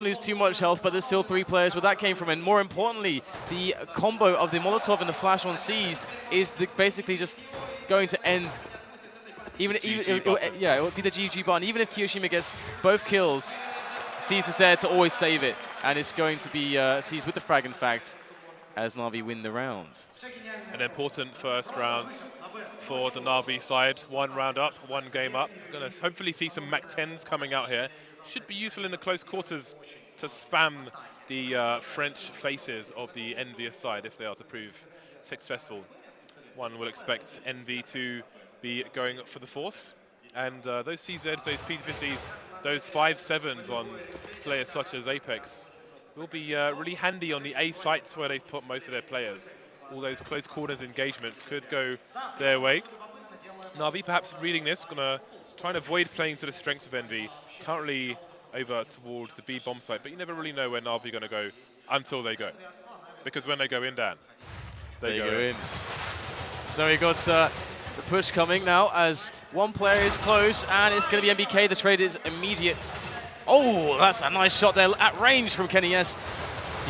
lose too much health, but there's still 3 players where that came from. And more importantly, the combo of the Molotov and the flash on Seized is basically just going to end. Yeah, it would be the GG button. Even if Kiyoshima gets both kills, Seized is there to always save it. And it's going to be Seized with the frag, in fact, as Na'Vi win the round. An important first round for the Na'Vi side. 1 round up, 1 game up. Going to hopefully see some Mach 10s coming out here. Should be useful in the close quarters to spam the French faces of the EnVyUs side if they are to prove successful. One will expect Envy to be going for the force. And those CZs, those P50s, those 5-7s on players such as Apex will be really handy on the A sites where they've put most of their players. All those close quarters engagements could go their way. Na'Vi perhaps reading this, going to try and avoid playing to the strengths of Envy. Currently over towards the B bomb site, but you never really know where Na'Vi are going to go until they go. Because when they go in, Dan, they go in. So we got the push coming now as one player is close, and it's going to be NBK. The trade is immediate. Oh, that's a nice shot there at range from Kenny S.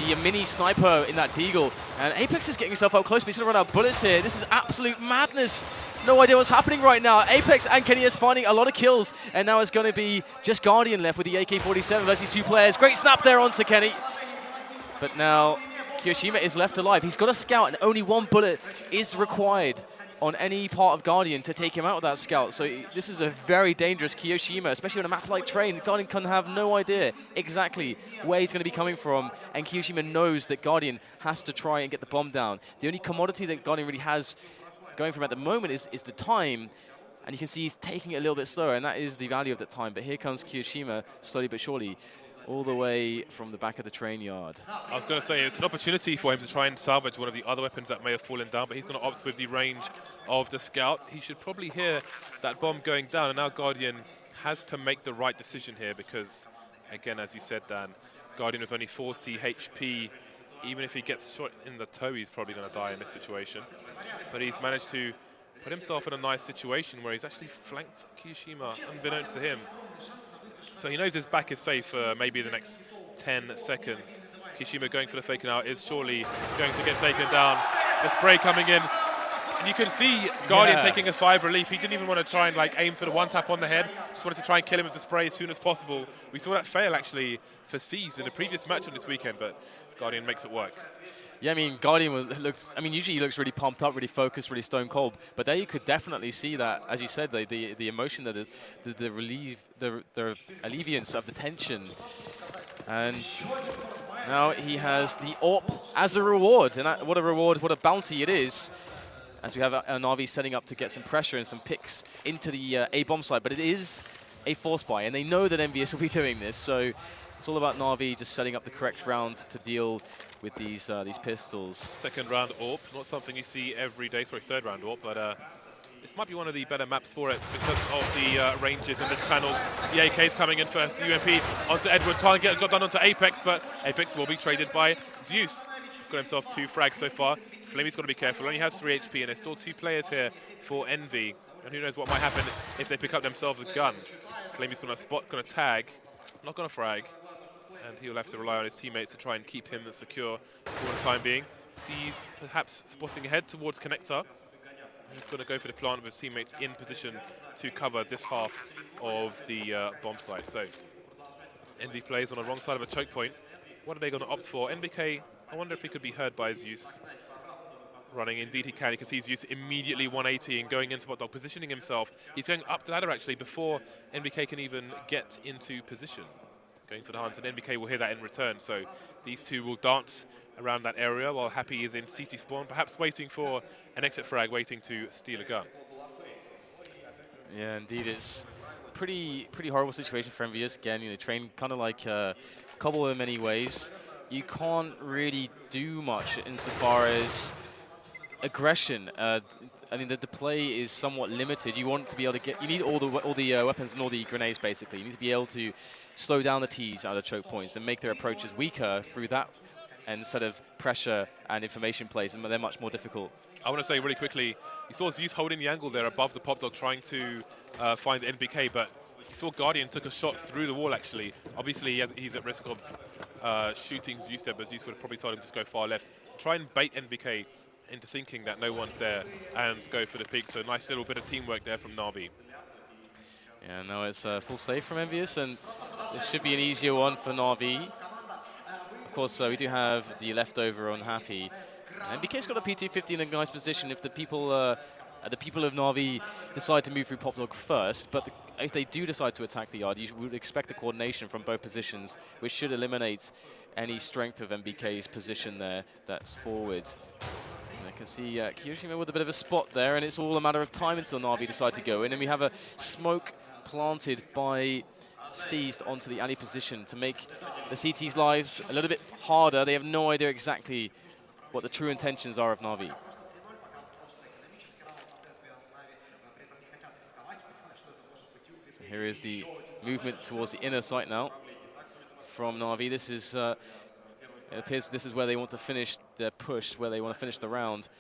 The mini sniper in that Deagle. And Apex is getting himself up close, but he's going to run out of bullets here. This is absolute madness. No idea what's happening right now. Apex and Kenny is finding a lot of kills, and now it's going to be just Guardian left with the AK-47 versus 2 players. Great snap there onto Kenny. But now Kiyoshima is left alive. He's got a scout, and only 1 bullet is required on any part of Guardian to take him out with that scout. So this is a very dangerous Kiyoshima, especially on a map like Train. Guardian can have no idea exactly where he's going to be coming from, and Kiyoshima knows that Guardian has to try and get the bomb down. The only commodity that Guardian really has going from at the moment is the time, and you can see he's taking it a little bit slower, and that is the value of that time. But here comes Kiyoshima, slowly but surely, all the way from the back of the train yard. I was going to say, it's an opportunity for him to try and salvage one of the other weapons that may have fallen down, but he's going to opt with the range of the scout. He should probably hear that bomb going down, and now Guardian has to make the right decision here because, again, as you said, Dan, Guardian with only 40 HP, even if he gets shot in the toe, he's probably going to die in this situation. But he's managed to put himself in a nice situation where he's actually flanked Kiyoshima, unbeknownst to him. So he knows his back is safe for maybe the next 10 seconds. Kiyoshima going for the fake now is surely going to get taken down. The spray coming in. And you can see Guardian taking a sigh of relief. He didn't even want to try and aim for the 1-tap on the head. Just wanted to try and kill him with the spray as soon as possible. We saw that fail actually for Seized in the previous match on this weekend, but Guardian makes it work. Yeah, I mean, Guardian looks, usually he looks really pumped up, really focused, really stone cold. But there you could definitely see that, as you said, the emotion that is, the alleviance of the tension. And now he has the AWP as a reward. And what a reward, what a bounty it is. As we have Na'Vi setting up to get some pressure and some picks into the A bomb side. But it is a force buy, and they know that EnVyUs will be doing this. So it's all about Na'Vi just setting up the correct round to deal with these pistols. Second round AWP, not something you see every day. Sorry, third round AWP, but this might be one of the better maps for it because of the ranges and the channels. The AK's coming in first. UMP onto Edward, can't get a job done onto Apex, but Apex will be traded by Zeus. He's got himself 2 frags so far. Flamey's got to be careful. Only has 3 HP, and there's still 2 players here for Envy. And who knows what might happen if they pick up themselves a gun. Flamey's going to spot, going to tag, not going to frag. And he'll have to rely on his teammates to try and keep him secure for the time being. Sees perhaps spotting ahead towards Connector. He's going to go for the plant with his teammates in position to cover this half of the bomb site. So Envy plays on the wrong side of a choke point. What are they going to opt for? NBK, I wonder if he could be heard by Zeus. Running, indeed he can. You can see Zeus immediately 180 and going into Hot Dog, positioning himself. He's going up the ladder actually before NBK can even get into position. Going for the hunt, and NBK will hear that in return. So these two will dance around that area while Happy is in CT spawn, perhaps waiting for an exit frag, waiting to steal a gun. Yeah, indeed, it's pretty horrible situation for EnVyUs. Again, Train kind of like Cobble in many ways. You can't really do much insofar as aggression. I mean, the play is somewhat limited. You want to be able to get. You need all the weapons and all the grenades. Basically, you need to be able to slow down the T's out of choke points and make their approaches weaker through that, instead of pressure and information plays, and they're much more difficult. I want to say really quickly, you saw Zeus holding the angle there above the Pop Dog, trying to find NBK, but You saw Guardian took a shot through the wall, actually. Obviously, he's at risk of shooting Zeus there, but Zeus would have probably told him to just go far left. To try and bait NBK into thinking that no one's there and go for the peak. So nice little bit of teamwork there from Na'Vi. Yeah, now it's a full save from EnVyUs, and this should be an easier one for Na'Vi. Of course, we do have the leftover on Happy. NBK's got a PT50 in a nice position if the people of Na'Vi decide to move through Popdog first, but if they do decide to attack the yard, you would expect the coordination from both positions, which should eliminate any strength of NBK's position there that's forwards. And I can see Kiyoshima with a bit of a spot there, and it's all a matter of time until Na'Vi decide to go in, and we have a smoke planted by Seized onto the alley position to make the CT's lives a little bit harder. They have no idea exactly what the true intentions are of Na'Vi. So here is the movement towards the inner site now from Na'Vi. This is, it appears this is where they want to finish their push, where they want to finish the round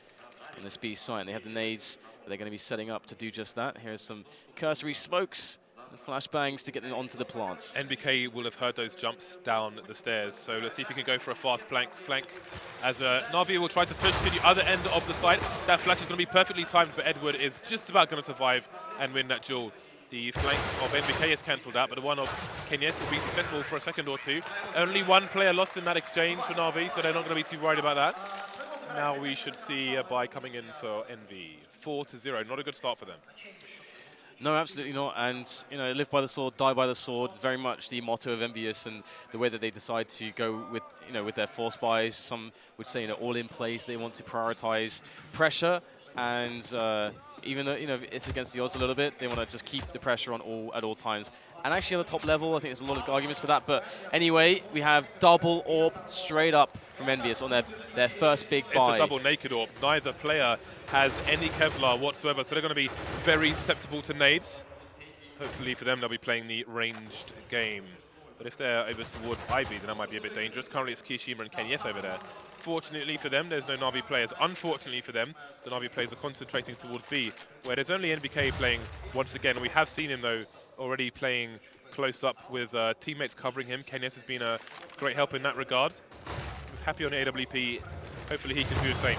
in the speed site. And they have the nades that they're going to be setting up to do just that. Here's some cursory smokes and flashbangs to get them onto the plants. NBK will have heard those jumps down the stairs, so let's see if he can go for a fast flank as Na'Vi will try to push to the other end of the site. That flash is going to be perfectly timed, but Edward is just about going to survive and win that duel. The flank of NBK is cancelled out, but the one of Kenyes will be successful for a second or two. Only one player lost in that exchange for Na'Vi, so they're not going to be too worried about that. Now we should see a buy coming in for Envy. 4-0, not a good start for them. No, absolutely not. And, you know, live by the sword, die by the sword is very much the motto of EnVyUs, and the way that they decide to go with, you know, with their force buys. Some would say, you know, all in plays. They want to prioritize pressure, and even though, you know, it's against the odds a little bit, they want to just keep the pressure on at all times. And actually on the top level, I think there's a lot of arguments for that. But anyway, we have double AWP straight up from EnVyUs on their first big buy. It's a double naked AWP. Neither player has any Kevlar whatsoever, so they're going to be very susceptible to nades. Hopefully for them, they'll be playing the ranged game. But if they're over towards Ivy, then that might be a bit dangerous. Currently, it's Kiyoshima and Kenyes over there. Fortunately for them, there's no Na'Vi players. Unfortunately for them, the Na'Vi players are concentrating towards B, where there's only NBK playing once again. We have seen him, though, already playing close up with teammates covering him. Kenyes has been a great help in that regard. Happy on the AWP. Hopefully he can do the same.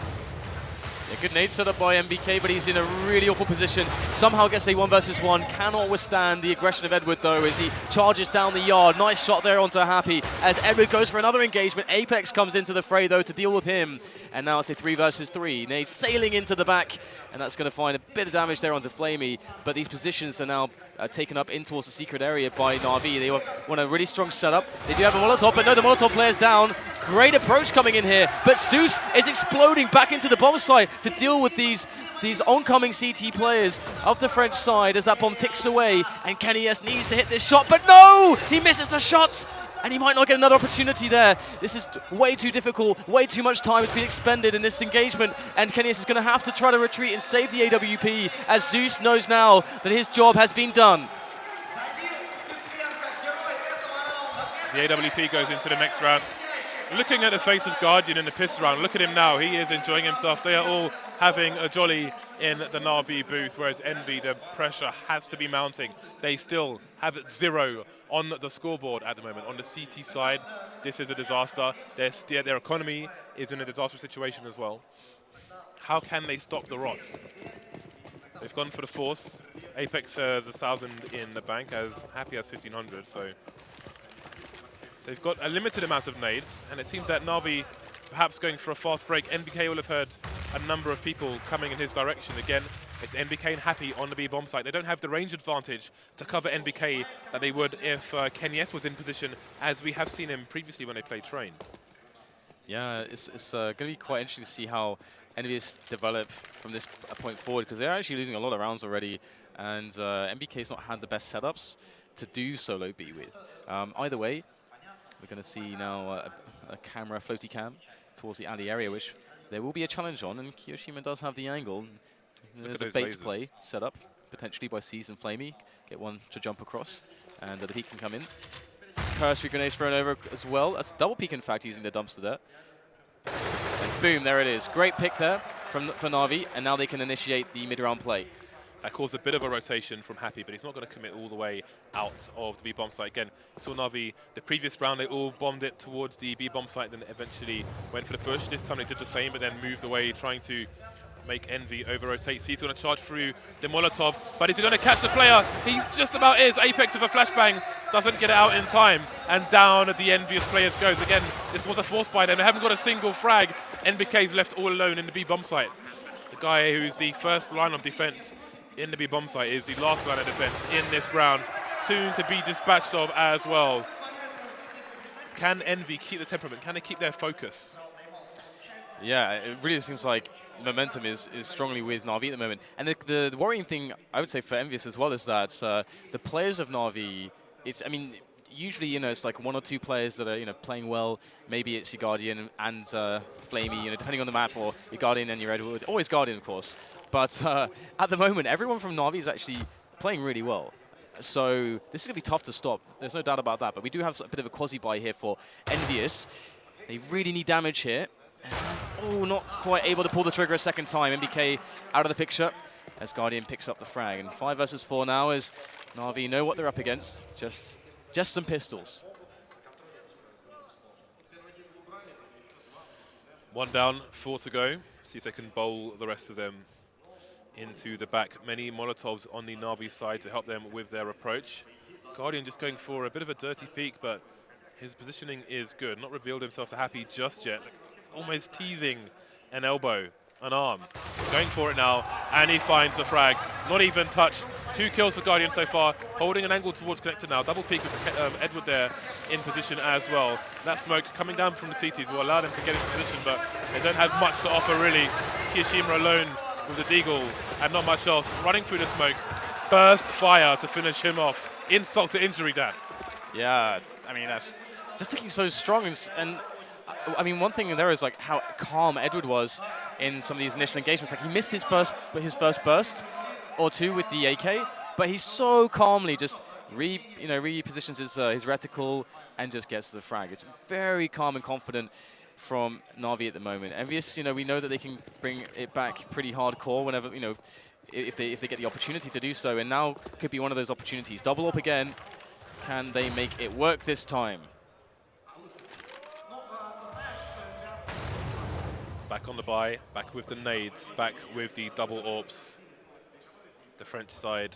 A good nade set up by NBK, but he's in a really awful position. Somehow gets a 1v1. Cannot withstand the aggression of Edward, though, as he charges down the yard. Nice shot there onto Happy as Edward goes for another engagement. Apex comes into the fray, though, to deal with him. And now it's a 3v3. Nade sailing into the back, and that's going to find a bit of damage there onto Flamey. But these positions are now taken up in towards the secret area by Na'Vi. They want a really strong setup. They do have a Molotov, but no, the Molotov player's down. Great approach coming in here, but Zeus is exploding back into the bomb site to deal with these oncoming CT players of the French side as that bomb ticks away, and Kenyes needs to hit this shot, but no! He misses the shots, and he might not get another opportunity there. This is way too difficult, way too much time has been expended in this engagement, and Kenyes is going to have to try to retreat and save the AWP, as Zeus knows now that his job has been done. The AWP goes into the next round. Looking at the face of Guardian in the pistol round, look at him now. He is enjoying himself. They are all having a jolly in the Na'Vi booth, whereas Envy, the pressure has to be mounting. They still have 0 on the scoreboard at the moment. On the CT side, this is a disaster. Their economy is in a disastrous situation as well. How can they stop the rots? They've gone for the force. Apex has 1,000 in the bank, as Happy has 1,500, so they've got a limited amount of nades, and it seems that Na'Vi perhaps going for a fast break. NBK will have heard a number of people coming in his direction. Again, it's NBK and Happy on the B bomb site. They don't have the range advantage to cover NBK that they would if Kenyes was in position, as we have seen him previously when they played Train. Yeah, it's going to be quite interesting to see how EnVyUs develop from this point forward, because they're actually losing a lot of rounds already, and NBK's not had the best setups to do solo B with. Either way, we're going to see now a camera, floaty cam, towards the alley area, which there will be a challenge on, and Kiyoshima does have the angle. There's a bait play set up, potentially by Seized and Flamey. Get one to jump across, and the peek can come in. Some cursory grenades thrown over as well. That's a double peek, in fact, using the dumpster there. And boom, there it is. Great pick there for Na'Vi, and now they can initiate the mid-round play. That caused a bit of a rotation from Happy, but he's not going to commit all the way out of the B-bomb site. Again, saw Na'Vi, the previous round, they all bombed it towards the B-bomb site, then eventually went for the push. This time they did the same, but then moved away, trying to make Envy over-rotate. So he's going to charge through the Molotov, but is he going to catch the player? He just about is. Apex with a flashbang, doesn't get it out in time, and down the EnVyUs players goes. Again, this was a force by them. They haven't got a single frag. NBK's left all alone in the B-bomb site. The guy who's the first line of defense in the B-bomb site is the last line of defense in this round, soon to be dispatched of as well. Can Envy keep the temperament? Can they keep their focus? Yeah, it really seems like momentum is strongly with Na'Vi at the moment. And the worrying thing, I would say, for EnVyUs as well is that the players of Na'Vi, usually, it's like one or two players that are, playing well. Maybe it's your Guardian and Flamey, depending on the map, or your Guardian and your Edward. Always Guardian, of course. But at the moment, everyone from Na'Vi is actually playing really well. So this is going to be tough to stop. There's no doubt about that. But we do have a bit of a quasi-buy here for EnVyUs. They really need damage here. Oh, not quite able to pull the trigger a second time. NBK out of the picture as Guardian picks up the frag. And 5 versus 4 now as Na'Vi know what they're up against. Just some pistols. 1 down, 4 to go. See if they can bowl the rest of them into the back. Many Molotovs on the Na'Vi side to help them with their approach. Guardian just going for a bit of a dirty peek, but his positioning is good. Not revealed himself to Happy just yet. Almost teasing an elbow, an arm. Going for it now, and he finds the frag. Not even touched. 2 kills for Guardian so far. Holding an angle towards Connector now. Double peek with Edward there in position as well. That smoke coming down from the CTs will allow them to get into position, but they don't have much to offer really. Kiyashima alone with the deagle and not much else. Running through the smoke. Burst fire to finish him off. Insult to injury, Dan. Yeah, that's just looking so strong. And one thing there is like how calm Edward was in some of these initial engagements. Like he missed his first burst or two with the AK, but he so calmly just repositions his reticle and just gets to the frag. It's very calm and confident from Na'Vi at the moment. EnVyUs, we know that they can bring it back pretty hardcore whenever, if they get the opportunity to do so. And now could be one of those opportunities. Double up again. Can they make it work this time? Back on the buy, back with the nades, back with the double AWPs. The French side,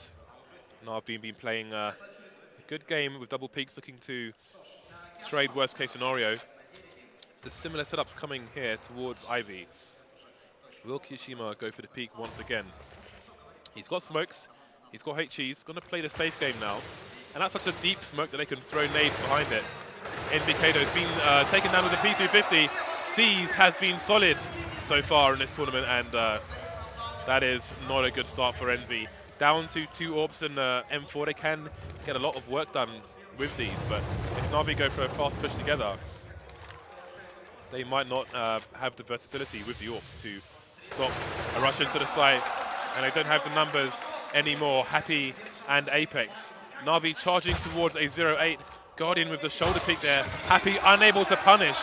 Na'Vi been playing a good game with double peaks, looking to trade worst case scenario. The similar setups coming here towards Ivy. Will Kiyashima go for the peak once again? He's got smokes, he's got HEs, going to play the safe game now. And that's such a deep smoke that they can throw nades behind it. NBK has been taken down with a P250. C's has been solid so far in this tournament, and that is not a good start for Envy. Down to 2 AWPs and M4, they can get a lot of work done with these, but if Na'Vi go for a fast push together, they might not have the versatility with the AWPs to stop a rush into the site, and they don't have the numbers anymore. Happy and Apex. Na'Vi charging towards a 0-8. Guardian with the shoulder peek there. Happy unable to punish.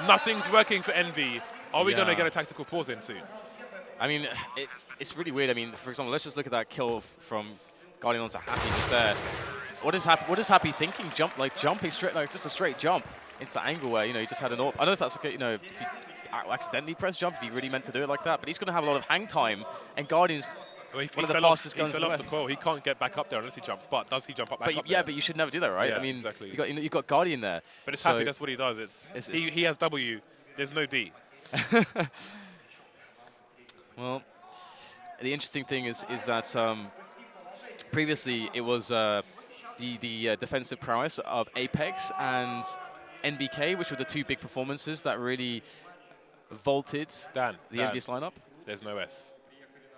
Nothing's working for Envy. Are we going to get a tactical pause in soon? It's really weird. For example, let's just look at that kill from Guardian onto Happy just there. What is Happy thinking? Jumping straight, just a straight jump into the angle where, he just had an AWP. I don't know if that's okay, if you accidentally press jump, if he really meant to do it like that, but he's going to have a lot of hang time, and Guardian's one of the fastest guns in the West. He can't get back up there unless he jumps, but does he jump up back up there? Yeah, but you should never do that, right? Yeah, exactly. You've got Guardian there. But it's Happy, that's what he does. He has W, there's no D. Well, the interesting thing is that previously it was the defensive prowess of Apex and NBK, which were the 2 big performances that really vaulted the EnVyUs lineup. There's no S,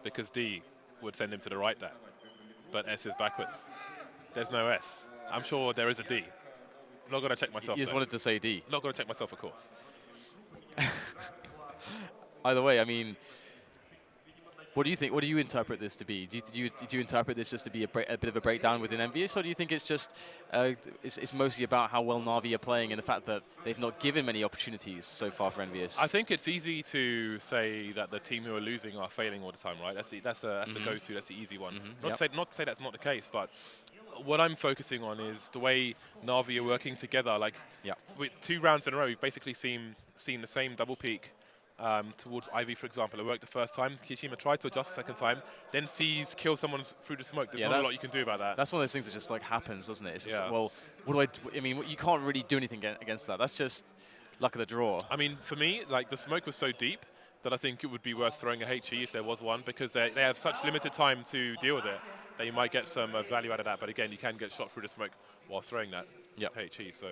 because D would send him to the right there, but S is backwards. There's no S. I'm sure there is a D. I'm not going to check myself. You just wanted to say D. Not going to check myself, of course. Either way, What do you think? What do you interpret this to be? Do you interpret this just to be a bit of a breakdown within EnVyUs, or do you think it's just it's mostly about how well Na'Vi are playing and the fact that they've not given many opportunities so far for EnVyUs? I think it's easy to say that the team who are losing are failing all the time, right? That's the go-to. That's the easy one. Not to say that's not the case, but what I'm focusing on is the way Na'Vi are working together. Like with 2 rounds in a row, we've basically seen the same double peak. Towards Ivy, for example. It worked the first time. Kishima tried to adjust the second time, then sees kill someone through the smoke. There's not a lot you can do about that. That's one of those things that just like happens, doesn't it? It's just, well, what do I do? I mean, you can't really do anything against that. That's just luck of the draw. I mean, for me, like the smoke was so deep that I think it would be worth throwing a HE if there was one, because they have such limited time to deal with it that you might get some value out of that. But again, you can get shot through the smoke while throwing that HE. So.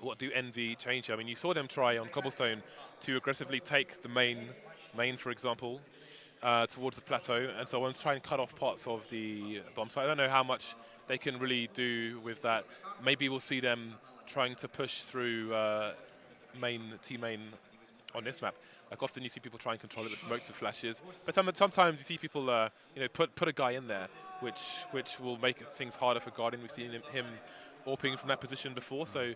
What do EnVy change here? I mean, you saw them try on Cobblestone to aggressively take the main, for example, towards the plateau, and so on, to try and cut off parts of the bomb site. I don't know how much they can really do with that. Maybe we'll see them trying to push through T-main on this map. Like often you see people try and control it with smokes and flashes, but sometimes you see people, put a guy in there, which will make things harder for Guardian. We've seen him AWPing from that position before, so.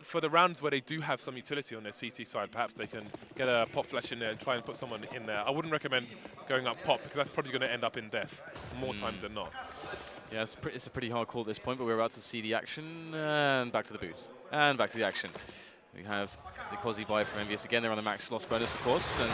For the rounds where they do have some utility on their CT side, perhaps they can get a pop flash in there and try and put someone in there. I wouldn't recommend going up pop, because that's probably going to end up in death more times than not. Yeah, it's a pretty hard call at this point, but we're about to see the action. And back to the booth. And back to the action. We have the Quasi buy from EnVyUs again. They're on the max loss bonus, of course. And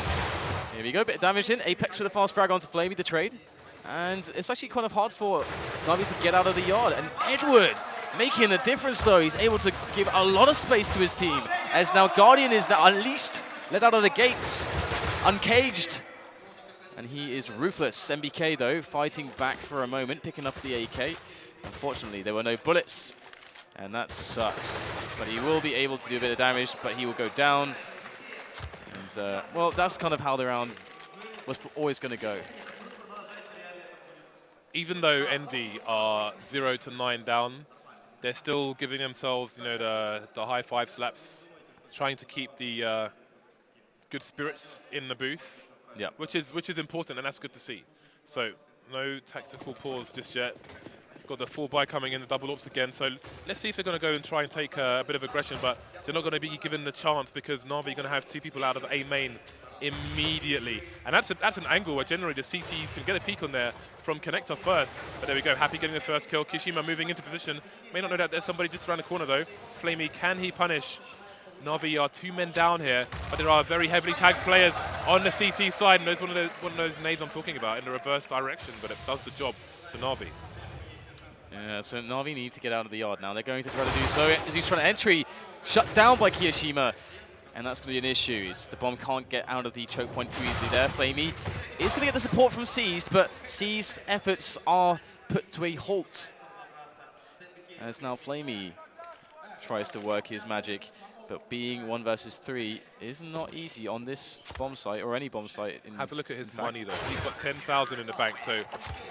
here we go. Bit of damage in. Apex with a fast frag onto Flamey, the trade. And it's actually kind of hard for Na'Vi to get out of the yard. And Edward making a difference, though. He's able to give a lot of space to his team, as now Guardian is now at least let out of the gates, uncaged. And he is ruthless. MBK, though, fighting back for a moment, picking up the AK. Unfortunately, there were no bullets, and that sucks. But he will be able to do a bit of damage, but he will go down. And, well, that's kind of how the round was always going to go. Even though EnVy are 0 to 9 down, they're still giving themselves, the high 5 slaps, trying to keep the good spirits in the booth, which is important, and that's good to see. So no tactical pause just yet. Got the full buy coming in, the double ups again. So let's see if they're going to go and try and take a bit of aggression, but they're not going to be given the chance, because Na'Vi are going to have 2 people out of A main immediately. And that's an angle where generally the CTs can get a peek on there from connector first. But there we go, Happy getting the first kill. Kishima moving into position. May not know that there's somebody just around the corner though. Flamey, can he punish? Na'Vi are 2 men down here, but there are very heavily tagged players on the CT side, and there's one of those nades I'm talking about in the reverse direction, but it does the job for Na'Vi. Yeah, so Na'Vi need to get out of the yard now. They're going to try to do so as he's trying to entry, shut down by Kiyoshima. And that's going to be an issue. The bomb can't get out of the choke point too easily there. Flamey is going to get the support from Seized, but Seized's efforts are put to a halt. As now Flamey tries to work his magic, but being 1 versus 3 is not easy on this bomb site or any bomb site. Have a look at his money though. He's got 10,000 in the bank, so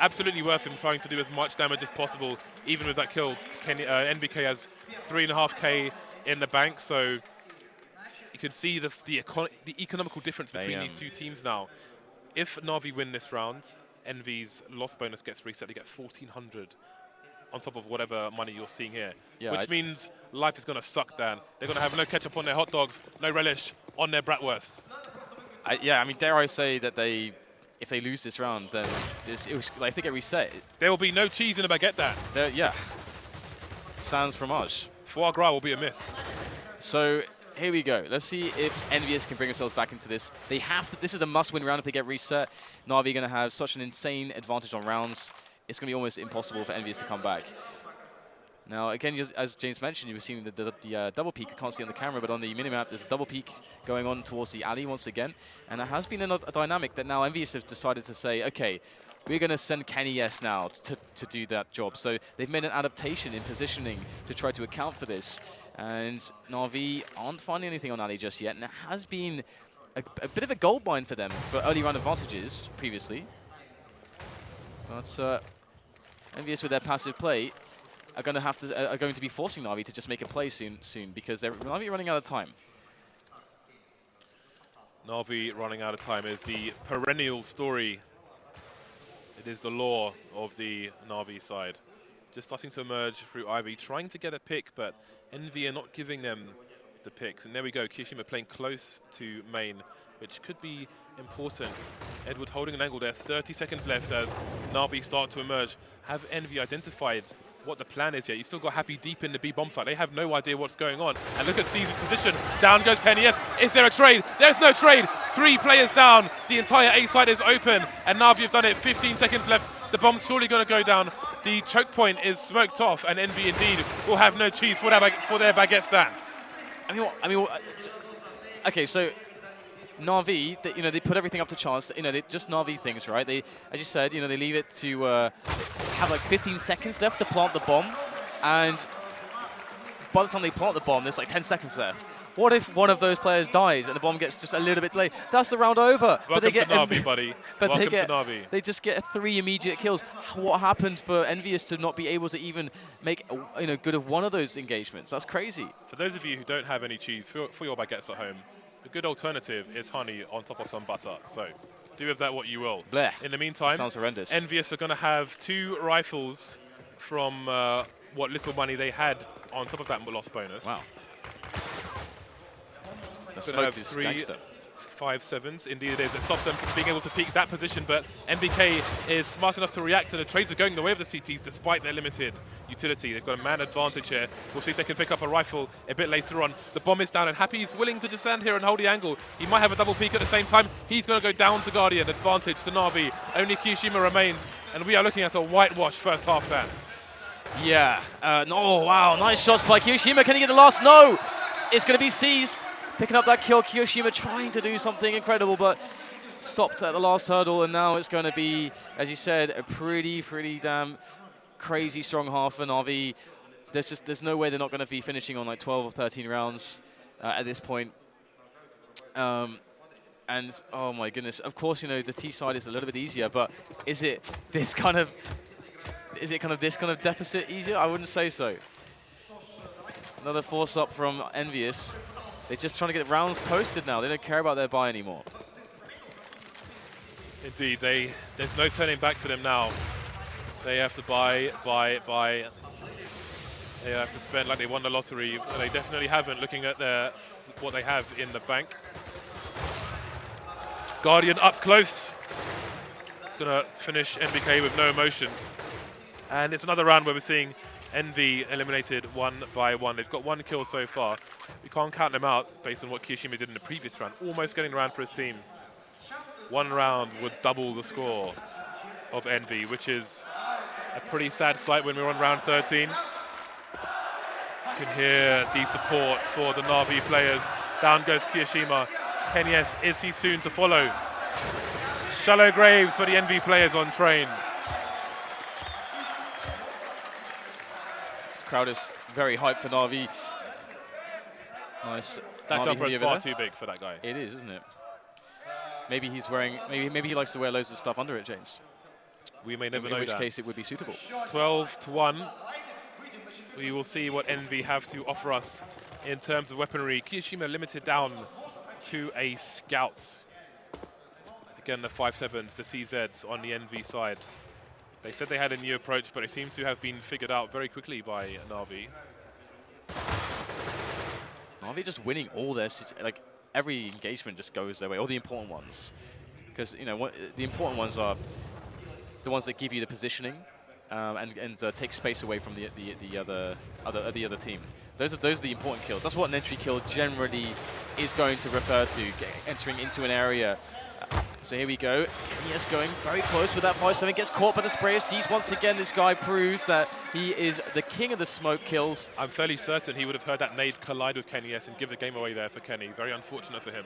absolutely worth him trying to do as much damage as possible. Even with that kill, NBK has 3.5k in the bank, so you can see the economical difference between these 2 teams now. If Na'Vi win this round, EnVy's loss bonus gets reset. They get 1,400 on top of whatever money you're seeing here, which means life is going to suck, Dan. They're going to have no ketchup on their hot dogs, no relish on their bratwurst. I mean, dare I say that if they lose this round, then if they get reset, there will be no cheese in a baguette, Dan. Yeah, sans fromage. Foie gras will be a myth. So here we go. Let's see if EnVyUs can bring themselves back into this. They have to. This is a must-win round if they get reset. Na'Vi are going to have such an insane advantage on rounds. It's going to be almost impossible for EnVyUs to come back. Now, again, as James mentioned, you've seen the double peek. I can't see on the camera, but on the minimap, there's a double peek going on towards the alley once again. And there has been a dynamic that now EnVyUs have decided to say, okay, we're going to send Kenny S now to do that job. So they've made an adaptation in positioning to try to account for this. And Na'Vi aren't finding anything on alley just yet. And it has been a bit of a gold mine for them for early round advantages previously. But EnVyUs with their passive play are going to be forcing Na'Vi to just make a play soon because they're Na'Vi running out of time. Na'Vi running out of time is the perennial story. It is the law of the Na'Vi side. Just starting to emerge through Ivy, trying to get a pick, but Envy are not giving them the picks. And there we go, Kiyoshima playing close to main, which could be important. Edward holding an angle there, 30 seconds left as Na'Vi start to emerge. Have Envy identified what the plan is here? You've still got Happy deep in the B bomb site. They have no idea what's going on. And look at Caesar's position. Down goes Kenny. Yes, is there a trade? There's no trade. 3 players down. The entire A side is open. And Na'Vi have done it. 15 seconds left. The bomb's surely going to go down. The choke point is smoked off. And Envy indeed will have no cheese for their baguette stand. Okay, so Na'Vi, they put everything up to chance. They just Na'Vi things, right? They, as you said, they leave it to have like 15 seconds left to plant the bomb, and by the time they plant the bomb, there's like 10 seconds left. What if one of those players dies and the bomb gets just a little bit delayed? That's the round over. Welcome to Na'Vi, buddy. Welcome to Na'Vi. They just get 3 immediate kills. What happened for EnVyUs to not be able to even make good of one of those engagements? That's crazy. For those of you who don't have any cheese for your baguettes at home, the good alternative is honey on top of some butter. So do with that what you will. Blech. In the meantime, sounds horrendous. EnVyUs are going to have 2 rifles from what little money they had on top of that loss bonus. Wow. The smoke is 3 gangster. 5.7s. Indeed it is. It stops them from being able to peek that position, but NBK is smart enough to react, and the trades are going the way of the CTs despite their limited utility. They've got a man advantage here. We'll see if they can pick up a rifle a bit later on. The bomb is down, and Happy's willing to just stand here and hold the angle. He might have a double peek at the same time. He's going to go down to Guardian. Advantage to Na'Vi. Only Kiyoshima remains, and we are looking at a whitewash first half then. Yeah. Oh, wow. Nice shots by Kiyoshima. Can he get the last? No. It's going to be seized. Picking up that kill, Kiyoshima trying to do something incredible, but stopped at the last hurdle, and now it's going to be, as you said, a pretty damn crazy strong half for Na'Vi. There's no way they're not going to be finishing on like 12 or 13 rounds at this point. And oh my goodness, of course, the T side is a little bit easier, but is it this kind of deficit easier? I wouldn't say so. Another force up from EnVyUs. They're just trying to get rounds posted now. They don't care about their buy anymore. Indeed, there's no turning back for them now. They have to buy. They have to spend like they won the lottery. They definitely haven't, looking at what they have in the bank. Guardian up close. It's going to finish NBK with no emotion. And it's another round where we're seeing Envy eliminated 1 by 1. They've got 1 kill so far. We can't count them out based on what Kiyoshima did in the previous round. Almost getting around for his team. 1 round would double the score of Envy, which is a pretty sad sight when we're on round 13. You can hear the support for the Na'Vi players. Down goes Kiyoshima. Kenyes, is he soon to follow? Shallow graves for the Envy players on train. Crowd is very hyped for Na'Vi. Nice. That jumper is far too big for that guy. It is, isn't it? Maybe he's wearing. Maybe he likes to wear loads of stuff under it, James. We may never know in which that. case it would be suitable. 12-1. We will see what Envy have to offer us in terms of weaponry. Kiyoshima limited down to a scout. Again, the 5.7s, the CZs on the Envy side. They said they had a new approach, but it seems to have been figured out very quickly by Na'Vi. Na'Vi just winning all their, like every engagement just goes their way, all the important ones. Because the important ones are the ones that give you the positioning and take space away from the other team. Those are the important kills. That's what an entry kill generally is going to refer to, entering into an area. So here we go. Yes, going very close with that 5-7. Gets caught by the sprayer. Sees once again this guy proves that he is the king of the smoke kills. I'm fairly certain he would have heard that nade collide with Kenny and give the game away there for Kenny. Very unfortunate for him.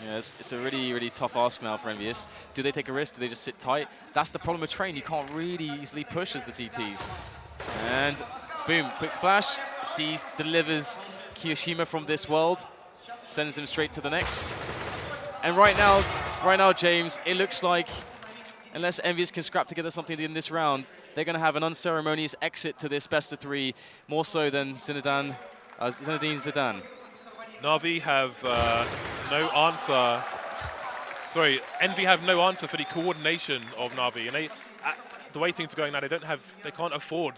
Yeah, it's a really tough ask now for EnVyUs. Do they take a risk? Do they just sit tight? That's the problem with Train. You can't really easily push as the CTs. And boom, quick flash. Sees, delivers Kiyoshima from this world. Sends him straight to the next. And right now, James, it looks like, unless EnVyUs can scrap together something in this round, they're going to have an unceremonious exit to this best of 3, more so than Zinedine Zidane. Na'Vi have no answer. Sorry, EnVy have no answer for the coordination of Na'Vi, and the way things are going now, they can't afford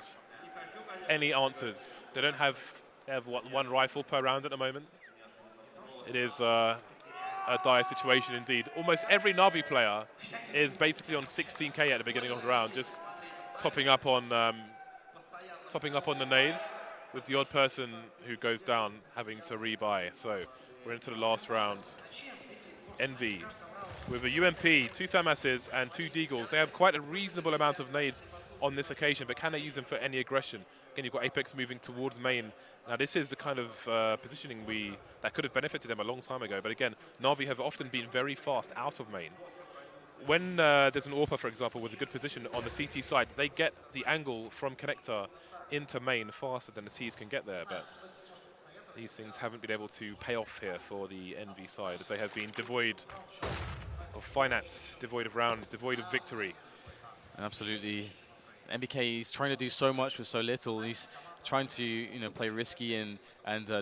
any answers. They have what, one rifle per round at the moment. It is a dire situation indeed. Almost every Na'Vi player is basically on 16k at the beginning of the round, just topping up on the nades, with the odd person who goes down having to rebuy. So we're into the last round. EnVy with a UMP, 2 FAMASs and 2 Deagles. They have quite a reasonable amount of nades on this occasion, but can they use them for any aggression? Again, you've got Apex moving towards main. Now, this is the kind of positioning that could have benefited them a long time ago. But again, Na'Vi have often been very fast out of main. When there's an AWPer, for example, with a good position on the CT side, they get the angle from connector into main faster than the Ts can get there. But these things haven't been able to pay off here for the EnVy side, as they have been devoid of finance, devoid of rounds, devoid of victory. Absolutely. MBK is trying to do so much with so little. He's trying to play risky and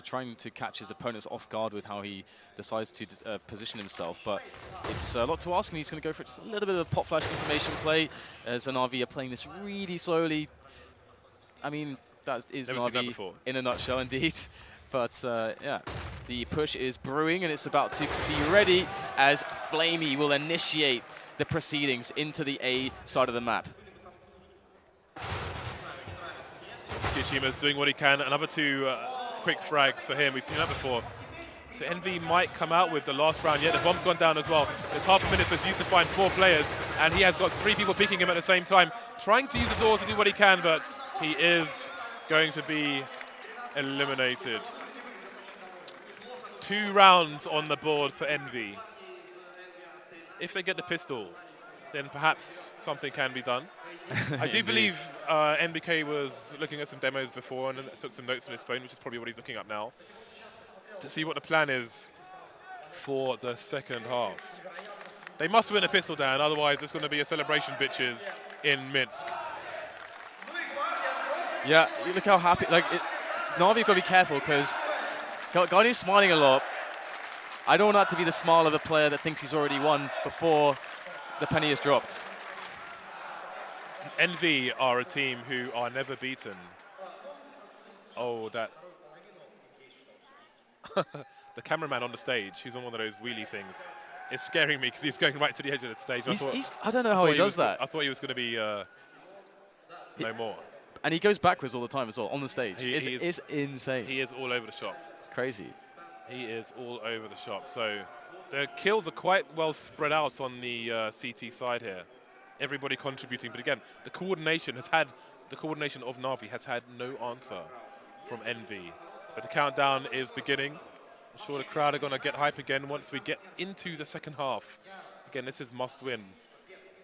trying to catch his opponents off guard with how he decides to position himself. But it's a lot to ask, and he's going to go for just a little bit of a pop flash information play, as Na'Vi are playing this really slowly. I mean, that is Na'Vi in a nutshell, indeed. But yeah, the push is brewing, and it's about to be ready as Flamey will initiate the proceedings into the A side of the map. Kiyoshima's doing what he can. Another 2 quick frags for him. We've seen that before. So EnVy might come out with the last round. Yeah, the bomb's gone down as well. There's half a minute for Zeus to find 4 players, and he has got 3 people picking him at the same time, trying to use the doors to do what he can, but he is going to be eliminated. 2 rounds on the board for EnVy. If they get the pistol, then perhaps something can be done. I do believe NBK was looking at some demos before and took some notes on his phone, which is probably what he's looking up now, to see what the plan is for the second half. They must win a pistol down, otherwise there's going to be a celebration, bitches, in Minsk. Yeah, look how happy. Na'Vi got to be careful, because Guardian's smiling a lot. I don't want that to be the smile of a player that thinks he's already won before the penny is dropped. EnVy are a team who are never beaten. Oh, that... the cameraman on the stage, who's on one of those wheelie things, is scaring me because he's going right to the edge of the stage. I don't know how he does that. I thought he was going to be no more. And he goes backwards all the time as well, on the stage. It's insane. He is all over the shop. It's crazy. He is all over the shop. So the kills are quite well spread out on the CT side here. Everybody contributing, but again, the coordination of Na'Vi has had no answer from EnVy. But the countdown is beginning. I'm sure the crowd are going to get hype again once we get into the second half. Again, this is must win.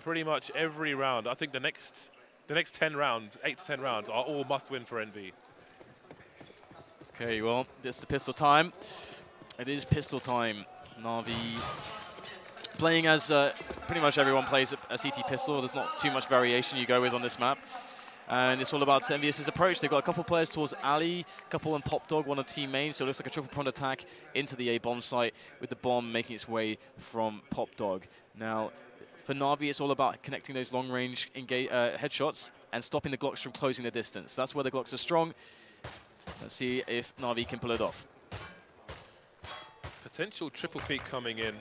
Pretty much every round. I think the next 10 rounds, 8 to 10 rounds, are all must win for EnVy. Okay, well, it's the pistol time. It is pistol time. Na'Vi playing as pretty much everyone plays a CT pistol. There's not too much variation you go with on this map. And it's all about EnVyUs' approach. They've got a couple players towards Ali, a couple on Pop Dog, one on team main. So it looks like a triple-pronged attack into the A bomb site, with the bomb making its way from Pop Dog. Now, for Na'Vi, it's all about connecting those long-range headshots and stopping the Glocks from closing the distance. That's where the Glocks are strong. Let's see if Na'Vi can pull it off. Potential triple peek coming in.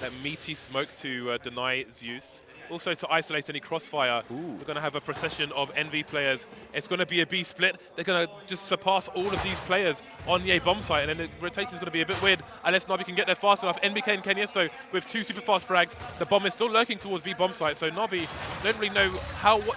That meaty smoke to deny Zeus. Also to isolate any crossfire. Ooh. We're going to have a procession of EnVy players. It's going to be a B split. They're going to just surpass all of these players on the A bomb site, and then the rotation is going to be a bit weird unless Na'Vi can get there fast enough. NBK and Kenyesto with 2 super fast frags. The bomb is still lurking towards B bomb site, so Na'Vi don't really know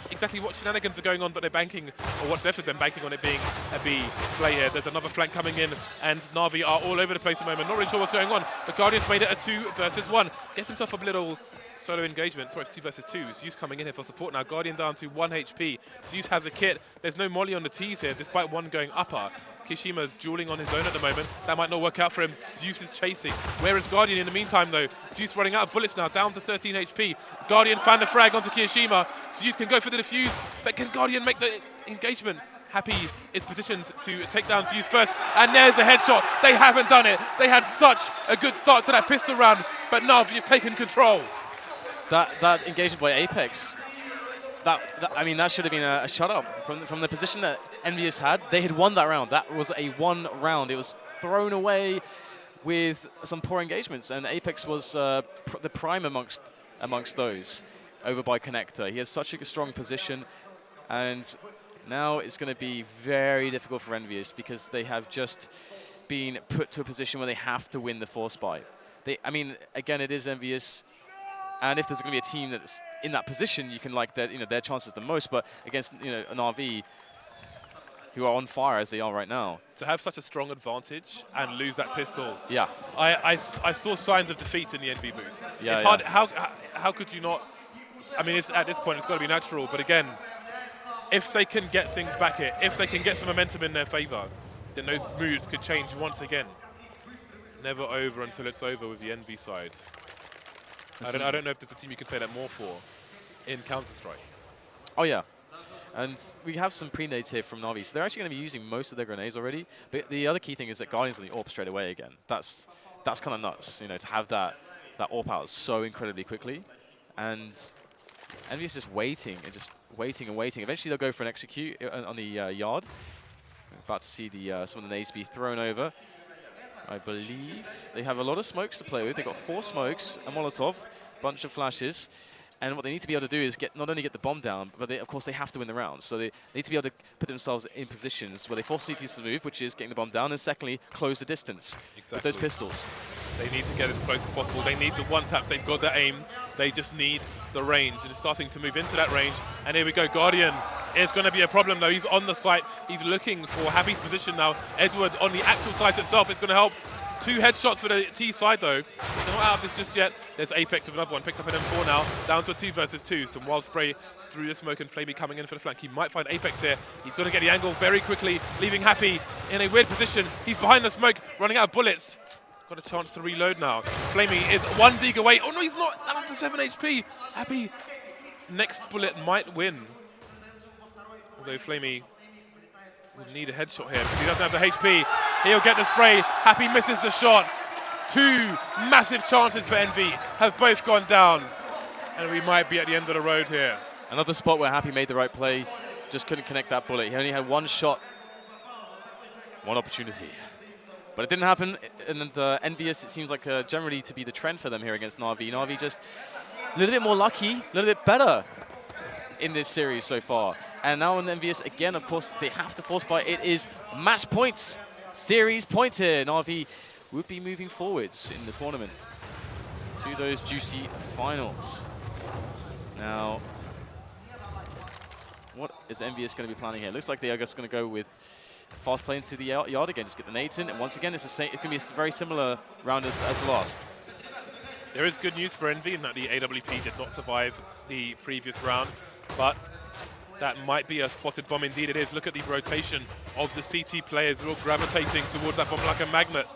exactly what shenanigans are going on, but they're banking, or what's left of them, banking on it being a B play here. There's another flank coming in, and Na'Vi are all over the place at the moment. Not really sure what's going on. The Guardians made it a 2 versus 1. Gets himself a little solo engagement. Sorry, it's 2 versus 2. Zeus coming in here for support now. Guardian down to 1 HP. Zeus has a kit. There's no molly on the T's here, despite one going upper. Kishima's dueling on his own at the moment. That might not work out for him. Zeus is chasing. Where is Guardian in the meantime, though? Zeus running out of bullets now, down to 13 HP. Guardian found the frag onto Kiyashima. Zeus can go for the defuse, but can Guardian make the engagement? Happy is positioned to take down Zeus first, and there's a headshot. They haven't done it. They had such a good start to that pistol round, but Nav, you've taken control. That engagement by Apex, I mean, that should have been a shutout from the position that EnVyUs had. They had won that round. That was a one round. It was thrown away with some poor engagements, and Apex was the prime amongst those, over by Connector. He has such a strong position, and now it's going to be very difficult for EnVyUs because they have just been put to a position where they have to win the force buy. I mean, again, it is EnVyUs, and if there's going to be a team that's in that position, you can like their chances the most. But against an RV who are on fire as they are right now, to have such a strong advantage and lose that pistol. Yeah, I saw signs of defeat in the EnVy booth. Yeah, it's hard. How could you not? I mean, at this point, it's got to be natural. But again, if they can get things back here, if they can get some momentum in their favor, then those moods could change once again. Never over until it's over with the EnVy side. I don't know if there's a team you can say that more for in Counter-Strike. Oh yeah, and we have some pre-nades here from Na'Vi, so they're actually going to be using most of their grenades already. But the other key thing is that Guardian's on the AWP straight away again. That's kind of nuts, to have that AWP out so incredibly quickly. And EnVyUs is just waiting and just waiting and waiting. Eventually they'll go for an execute on the yard. We're about to see some of the nades be thrown over. I believe they have a lot of smokes to play with. They've got 4 smokes, a Molotov, bunch of flashes. And what they need to be able to do is not only get the bomb down, but of course they have to win the round. So they need to be able to put themselves in positions where they force CTs to move, which is getting the bomb down, and secondly, close the distance with those pistols. They need to get as close as possible. They need the one-tap. They've got that aim. They just need the range, and it's starting to move into that range. And here we go. Guardian is going to be a problem, though. He's on the site. He's looking for Happy's position now. Edward on the actual site itself. It's going to help. 2 headshots for the T side, though. They're not out of this just yet. There's Apex with another one. Picks up an M4 now. Down to a 2 versus 2. Some wild spray through the smoke, and Flamey coming in for the flank. He might find Apex here. He's going to get the angle very quickly, leaving Happy in a weird position. He's behind the smoke, running out of bullets. Got a chance to reload now. Flamey is 1 dig away. Oh, no, he's not. Down to 7 HP. Happy, next bullet might win. Although Flamey will need a headshot here because he doesn't have the HP. He'll get the spray. Happy misses the shot. 2 massive chances for EnVy have both gone down. And we might be at the end of the road here. Another spot where Happy made the right play, just couldn't connect that bullet. He only had 1 shot, 1 opportunity. But it didn't happen, and EnVyUs, it seems like generally to be the trend for them here against Na'Vi. Na'Vi just a little bit more lucky, a little bit better in this series so far. And now on EnVyUs, again, of course, they have to force buy. It is match points, series point here. Na'Vi would be moving forwards in the tournament to those juicy finals. Now, what is EnVyUs going to be planning here? Looks like they are just going to go with fast play into the yard again, just get the nades in. And once again, it's the same. It can be a very similar round as the last. There is good news for EnVy in that the AWP did not survive the previous round, but that might be a spotted bomb. Indeed it is. Look at the rotation of the CT players. They're all gravitating towards that bomb like a magnet.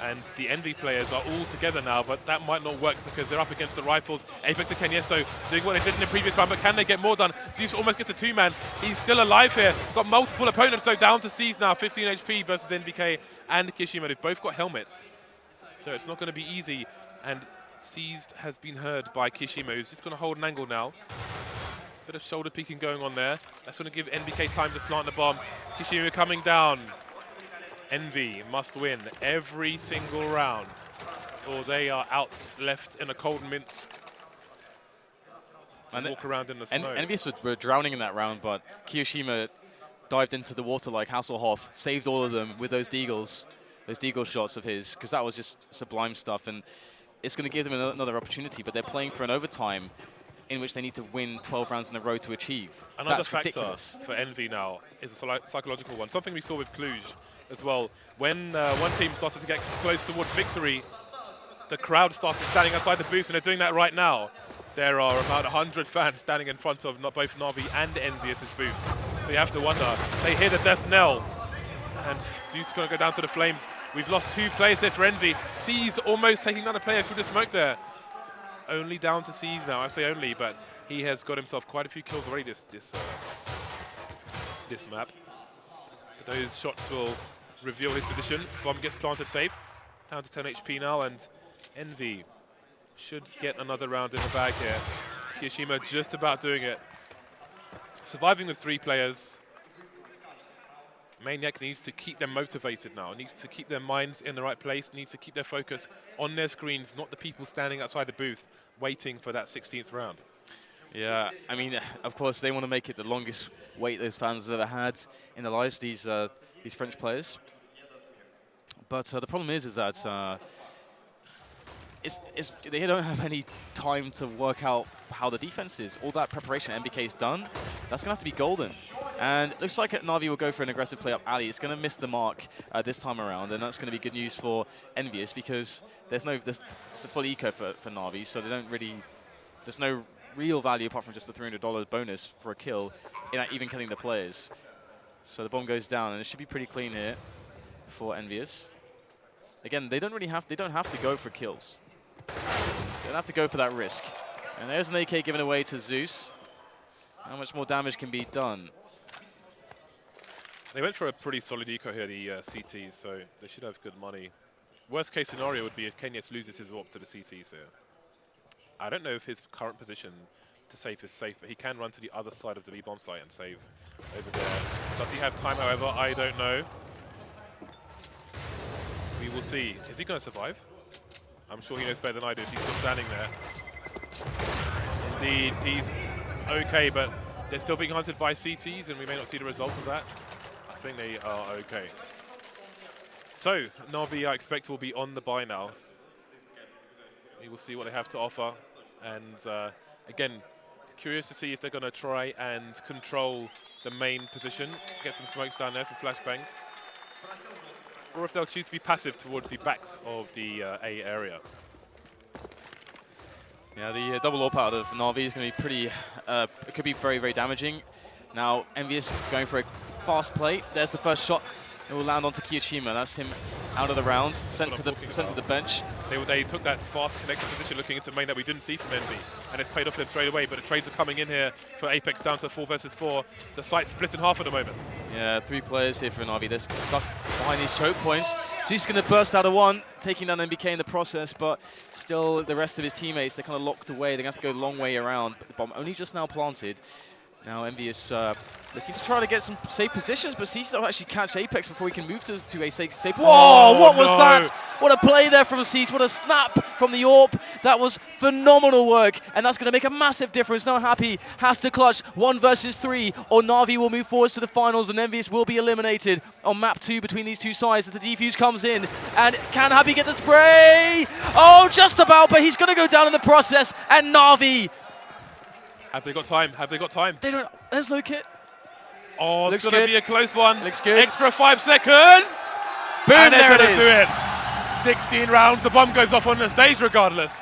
And the EnVy players are all together now, but that might not work because they're up against the rifles. Apex and Kenyesto doing what they did in the previous round, but can they get more done? Zeus almost gets a 2-man. He's still alive here. He's got multiple opponents, so down to C's now. 15 HP versus NBK and Kishima. They've both got helmets, so it's not going to be easy. And Seized has been heard by Kishima, who's just going to hold an angle now. Bit of shoulder peeking going on there. That's going to give NBK time to plant the bomb. Kishima coming down. EnVy must win every single round, or they are out, left in a cold Minsk to walk around in the snow. EnVyUs were drowning in that round, but Kishima dived into the water like Hasselhoff, saved all of them with those deagle shots of his, because that was just sublime stuff, and it's going to give them another opportunity, but they're playing for an overtime in which they need to win 12 rounds in a row to achieve. Another That's factor ridiculous for EnVy now is a psychological one, something we saw with Cluj as well. When one team started to get close towards victory, the crowd started standing outside the booths, and they're doing that right now. There are about 100 fans standing in front of both Na'Vi and EnVyUs' booths. So you have to wonder, they hear the death knell, and Zeus is going to go down to the flames. We've lost 2 players here for EnVy. Seized almost taking down a player through the smoke there. only down to C's now. I say only, but he has got himself quite a few kills already this map. But those shots will reveal his position. Bomb gets planted safe. Down to 10 HP now, and Envy should get another round in the bag here. Kiyashima just about doing it. Surviving with 3 players. Maniac needs to keep them motivated now, needs to keep their minds in the right place, needs to keep their focus on their screens, not the people standing outside the booth waiting for that 16th round. Yeah, I mean, of course, they want to make it the longest wait those fans have ever had in their lives, these French players. But the problem is that they don't have any time to work out how the defense is. All that preparation NBK's done, that's going to have to be golden. And it looks like Na'Vi will go for an aggressive play up alley. It's going to miss the mark this time around, and that's going to be good news for EnVyUs because it's a full eco for Na'Vi, so they don't really, there's no real value apart from just the $300 bonus for a kill in even killing the players. So the bomb goes down, and it should be pretty clean here for EnVyUs. Again, they don't have to go for kills. They don't have to go for that risk. And there's an AK given away to Zeus. How much more damage can be done? They went for a pretty solid eco here, the CTs, so they should have good money. Worst case scenario would be if Kenyes loses his AWP to the CTs here. I don't know if his current position to save is safe, but he can run to the other side of the B-bomb site and save over there. Does he have time, however? I don't know. We will see. Is he going to survive? I'm sure he knows better than I do. He's still standing there. Indeed, he's okay, but they're still being hunted by CTs, and we may not see the result of that. I think they are okay. So, Na'Vi, I expect, will be on the buy now. We will see what they have to offer. And again, curious to see if they're going to try and control the main position, get some smokes down there, some flashbangs. Or if they'll choose to be passive towards the back of the A area. Yeah, the double AWP out of Na'Vi is going to be pretty, it could be very, very damaging. Now, EnVyUs going for a fast play. There's the first shot. It will land onto Kiyashima. That's him out of the round, sent to the bench. They took that fast connected position looking into main that we didn't see from Envy, and it's paid off for them straight away, but the trades are coming in here for Apex down to 4 versus 4. The site's split in half at the moment. Yeah, 3 players here for Na'Vi. They're stuck behind these choke points. So he's going to burst out of one, taking down NBK in the process, but still the rest of his teammates, they're kind of locked away. They're going to have to go a long way around. But the bomb only just now planted. Now EnVyUs looking to try to get some safe positions, but sees to actually catch Apex before he can move to a safe. Whoa, what was that? What a play there from Cease. What a snap from the AWP. That was phenomenal work, and that's going to make a massive difference. Now Happy has to clutch 1 versus 3, or Na'Vi will move forwards to the finals, and EnVyUs will be eliminated on map 2 between these two sides as the defuse comes in. And can Happy get the spray? Oh, just about, but he's going to go down in the process, and Na'Vi. Have they got time? Have they got time? They don't. There's no kit. Oh, it's going to be a close one. Looks good. Extra 5 seconds. Boom, and there they're it going to is. do it. 16 rounds. The bomb goes off on the stage regardless.